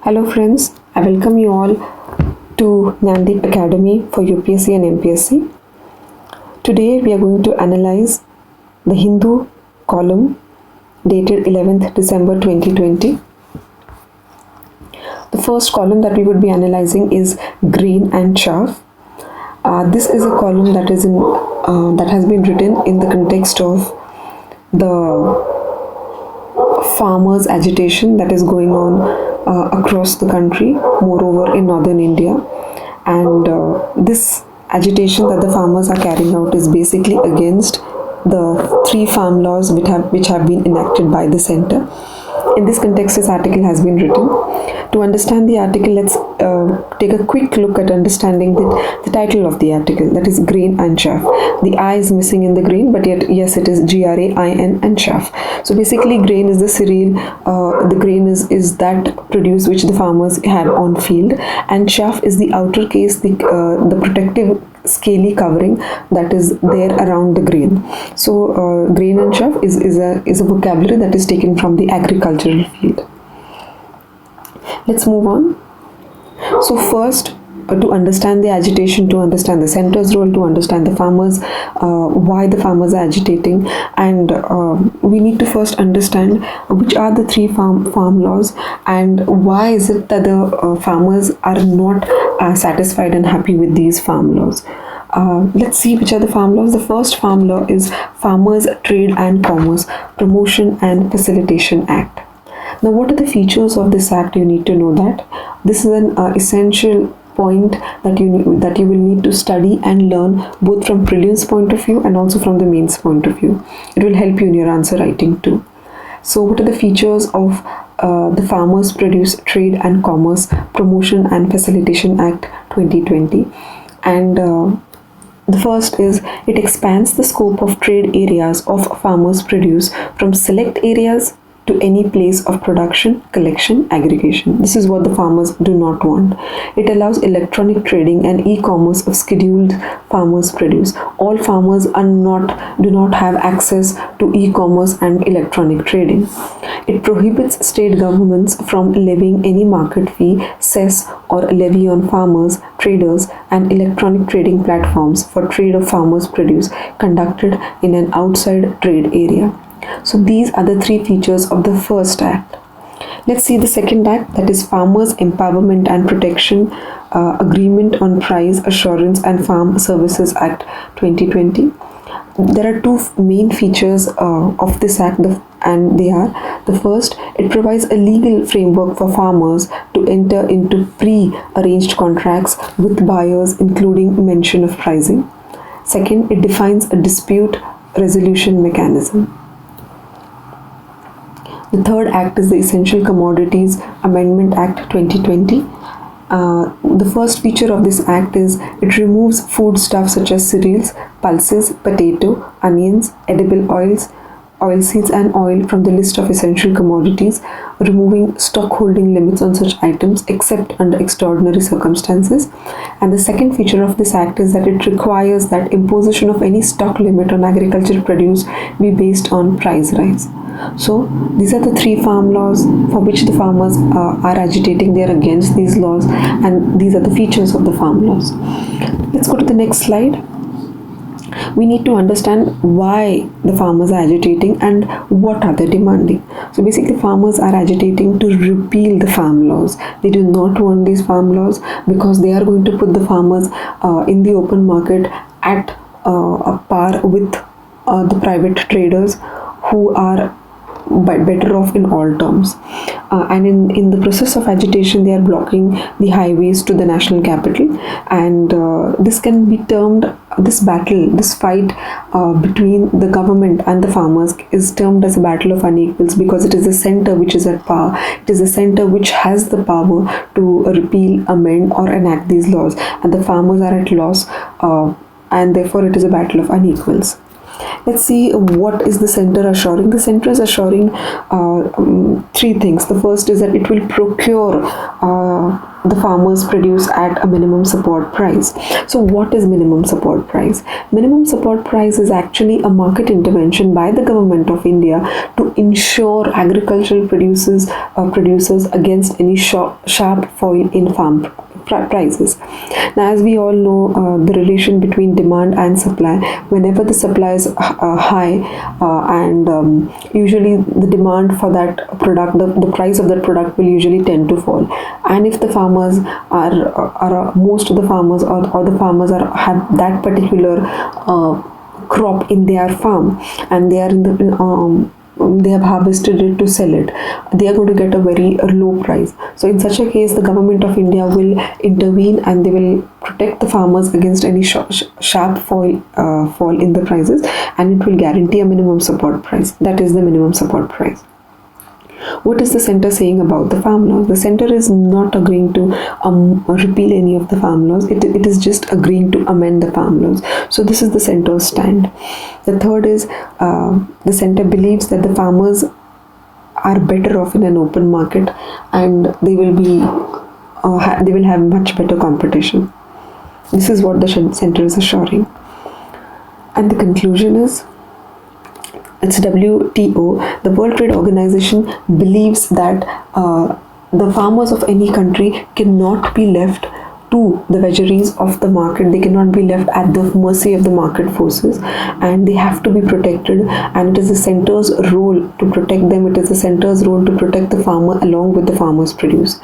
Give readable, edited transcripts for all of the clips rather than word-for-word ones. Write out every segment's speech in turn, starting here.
Hello friends, I welcome you all to Nandip Academy for UPSC and MPSC. Today we are going to analyze the Hindu column dated 11th December 2020. The first column that we would be analyzing is grain and chaff. This is a column that has been written in the context of the farmers' agitation that is going on across the country, moreover in northern India. And this agitation that the farmers are carrying out is basically against the three farm laws which have been enacted by the center. In this context, this article has been written. To understand the article, let's take a quick look at understanding the title of the article, that is grain and chaff. The I is missing in the grain, but yet yes, it is GRAIN and chaff. So basically grain is the cereal, the grain is that produce which the farmers have on field, and chaff is the outer case, the protective scaly covering that is there around the grain. So grain and chaff is a vocabulary that is taken from the agricultural field. Let's move on. So first, to understand the agitation, to understand the center's role, to understand the farmers, why the farmers are agitating, and we need to first understand which are the three farm laws and why is it that the farmers are not satisfied and happy with these farm laws. Let's see which are the farm laws. The first farm law is Farmers Trade and Commerce Promotion and Facilitation Act. Now, what are the features of this act? You need to know that. This is an essential point that you will need to study and learn both from prelims point of view and also from the mains point of view. It will help you in your answer writing too. So what are the features of the Farmers Produce Trade and Commerce Promotion and Facilitation Act 2020? And the first is it expands the scope of trade areas of farmers' produce from select areas to any place of production, collection, aggregation. This is what the farmers do not want. It allows electronic trading and e-commerce of scheduled farmers' produce. All farmers do not have access to e-commerce and electronic trading. It prohibits state governments from levying any market fee, cess, or levy on farmers, traders, and electronic trading platforms for trade of farmers' produce conducted in an outside trade area. So these are the three features of the first act. Let's see the second act, that is Farmers Empowerment and Protection Agreement on Price Assurance and Farm Services Act 2020. There are two main features of this act, and they are: the first, it provides a legal framework for farmers to enter into pre-arranged contracts with buyers, including mention of pricing. Second, it defines a dispute resolution mechanism. The third act is the Essential Commodities Amendment Act 2020. The first feature of this act is it removes foodstuffs such as cereals, pulses, potato, onions, edible oils, oilseeds and oil from the list of essential commodities, removing stockholding limits on such items except under extraordinary circumstances. And the second feature of this act is that it requires that imposition of any stock limit on agricultural produce be based on price rise. So these are the three farm laws for which the farmers are agitating. They are against these laws, and these are the features of the farm laws. Let's go to the next slide. We need to understand why the farmers are agitating and what are they demanding. So basically farmers are agitating to repeal the farm laws. They do not want these farm laws because they are going to put the farmers in the open market at a par with the private traders who are better off in all terms, and in the process of agitation they are blocking the highways to the national capital, and this can be termed, this fight between the government and the farmers is termed as a battle of unequals, because it is the center which is at power. It is the center which has the power to repeal, amend or enact these laws, and the farmers are at loss, and therefore it is a battle of unequals. Let's see what is the center assuring. The center is assuring three things. The first is that it will procure the farmers produce at a minimum support price. So what is minimum support price? Minimum support price is actually a market intervention by the government of India to ensure agricultural producers against any sharp fall in farm prices. Now, as we all know, the relation between demand and supply, whenever the supply is high, and usually the demand for that product, the price of that product will usually tend to fall. And if the farmers are most of the farmers or the farmers have that particular crop in their farm, and they are they have harvested it to sell it, they are going to get a very low price. So in such a case, the government of India will intervene and they will protect the farmers against any sharp fall in the prices, and it will guarantee a minimum support price. That is the minimum support price. What is the center saying about the farm laws? The center is not agreeing to repeal any of the farm laws. It is just agreeing to amend the farm laws. So this is the center's stand. The third is the center believes that the farmers are better off in an open market, and they will have much better competition. This is what the center is assuring. And the conclusion is, it's WTO, the World Trade Organization, believes that the farmers of any country cannot be left to the vagaries of the market. They cannot be left at the mercy of the market forces, and they have to be protected, and it is the center's role to protect them. It is the center's role to protect the farmer along with the farmer's produce.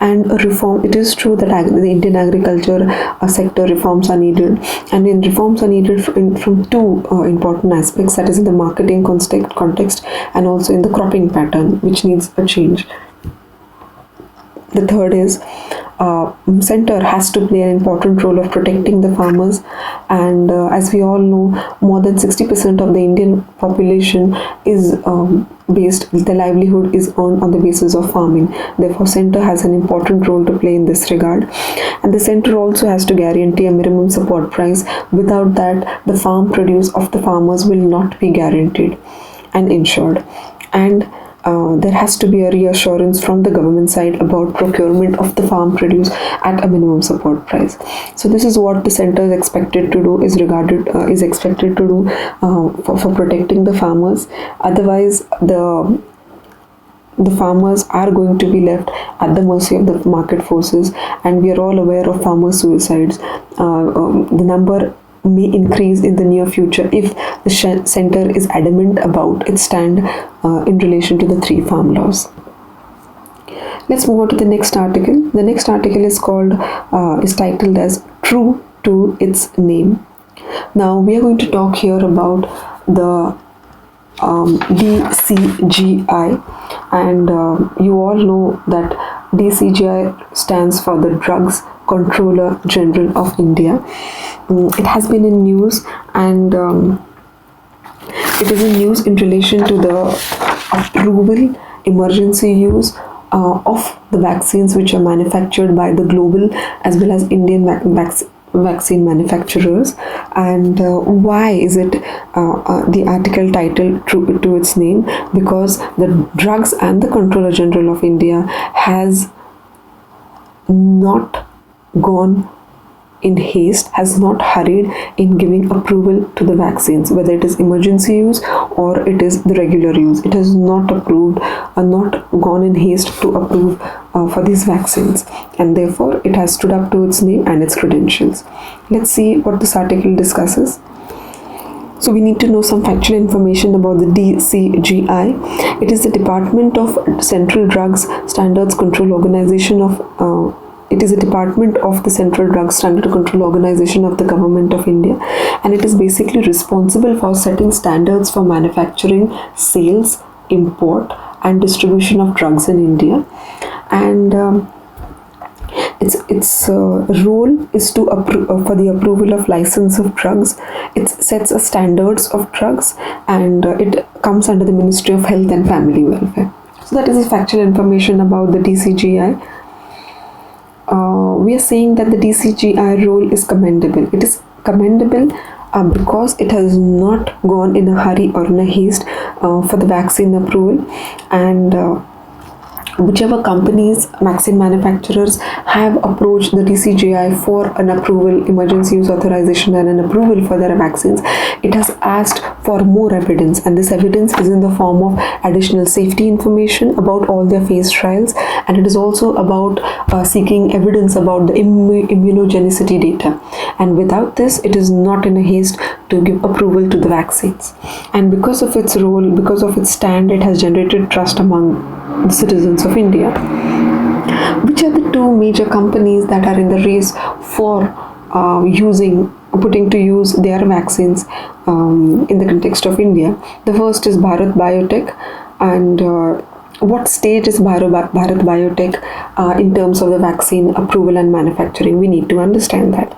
And a reform, it is true that the Indian agriculture sector reforms are needed, and in reforms are needed from two important aspects, that is in the marketing context and also in the cropping pattern, which needs a change. The third is center has to play an important role of protecting the farmers, and as we all know, more than 60% of the Indian population is their livelihood is earned on the basis of farming. Therefore, center has an important role to play in this regard, and the center also has to guarantee a minimum support price. Without that, the farm produce of the farmers will not be guaranteed and ensured, and there has to be a reassurance from the government side about procurement of the farm produce at a minimum support price. So this is what the center is expected to do, is expected to do for protecting the farmers. Otherwise, the farmers are going to be left at the mercy of the market forces, and we are all aware of farmer suicides. The number may increase in the near future if the center is adamant about its stand in relation to the 3 farm laws. Let's move on to the next article. The next article is titled as True to Its Name. Now we are going to talk here about the DCGI, and you all know that DCGI stands for the Drugs Controller General of India. It has been in news, and it is in news in relation to the approval, emergency use of the vaccines which are manufactured by the global as well as Indian vaccine manufacturers. And why is it the article titled True to Its Name? Because the Drugs and the Controller General of India has not gone in haste, has not hurried in giving approval to the vaccines, whether it is emergency use or it is the regular use. It has not approved or not gone in haste to approve for these vaccines, and therefore it has stood up to its name and its credentials. Let's see what this article discusses. So we need to know some factual information about the DCGI. It is the Department of Central Drugs Standards Control Organization of It is a department of the Central Drugs Standard Control Organization of the Government of India, and it is basically responsible for setting standards for manufacturing, sales, import, and distribution of drugs in India. And its role is to for the approval of license of drugs. It sets a standards of drugs, and it comes under the Ministry of Health and Family Welfare. So that is the factual information about the DCGI. We are saying that the DCGI role is commendable. It is commendable because it has not gone in a hurry or in a haste for the vaccine approval, and whichever companies, vaccine manufacturers have approached the DCGI for an approval, emergency use authorization and an approval for their vaccines, it has asked for more evidence, and this evidence is in the form of additional safety information about all their phase trials, and it is also about seeking evidence about the immunogenicity data. And without this, it is not in a haste to give approval to the vaccines. And because of its role, because of its stand, it has generated trust among the citizens of India. Which are the two major companies that are in the race for putting to use their vaccines in the context of India? The first is Bharat Biotech, and what stage is Bharat Biotech in terms of the vaccine approval and manufacturing? We need to understand that.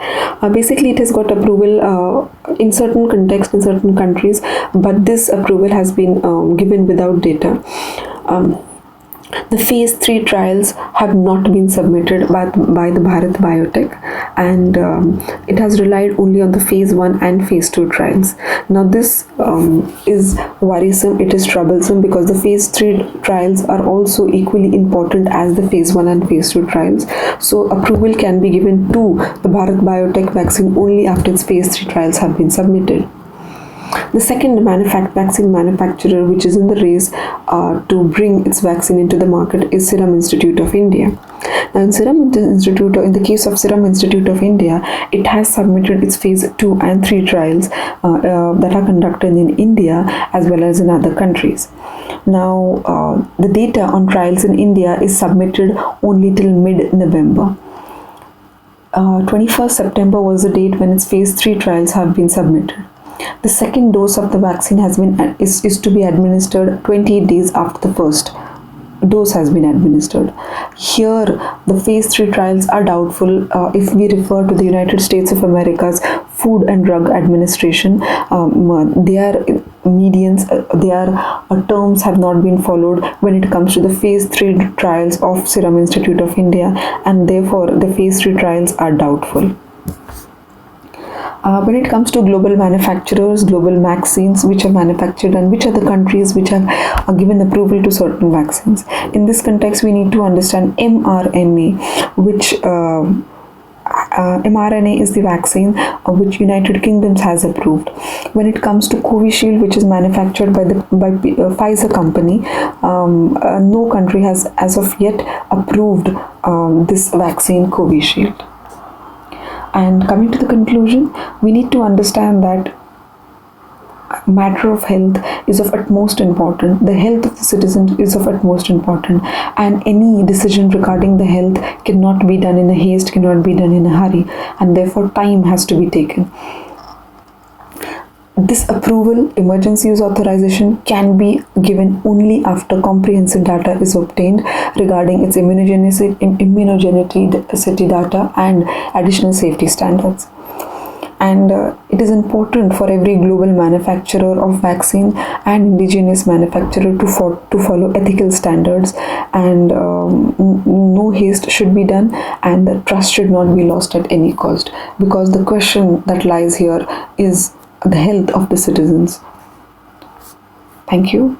Basically, it has got approval in certain contexts, in certain countries, but this approval has been given without data. The phase 3 trials have not been submitted by the Bharat Biotech, and it has relied only on the phase 1 and phase 2 trials. Now this is worrisome, it is troublesome, because the phase 3 trials are also equally important as the phase 1 and phase 2 trials. So approval can be given to the Bharat Biotech vaccine only after its phase 3 trials have been submitted. The second vaccine manufacturer which is in the race to bring its vaccine into the market is Serum Institute of India. Now in the case of Serum Institute of India, it has submitted its phase 2 and 3 trials that are conducted in India as well as in other countries. Now the data on trials in India is submitted only till mid-November. 21st September was the date when its phase 3 trials have been submitted. The second dose of the vaccine is to be administered 28 days after the first dose has been administered. Here, the phase 3 trials are doubtful if we refer to the United States of America's Food and Drug Administration. Their medians, their terms have not been followed when it comes to the phase 3 trials of Serum Institute of India, and therefore the phase 3 trials are doubtful. When it comes to global manufacturers, global vaccines which are manufactured, and which are the countries which have given approval to certain vaccines. In this context, we need to understand mRNA, which mRNA is the vaccine which United Kingdom has approved. When it comes to Covishield, which is manufactured by Pfizer company, no country has as of yet approved this vaccine Covishield. And coming to the conclusion, we need to understand that matter of health is of utmost importance. The health of the citizen is of utmost importance, and any decision regarding the health cannot be done in a haste, cannot be done in a hurry, and therefore time has to be taken. This approval, emergency use authorization, can be given only after comprehensive data is obtained regarding its immunogenicity data and additional safety standards. And it is important for every global manufacturer of vaccine and indigenous manufacturer to follow ethical standards, and no haste should be done, and the trust should not be lost at any cost, because the question that lies here is the health of the citizens. Thank you.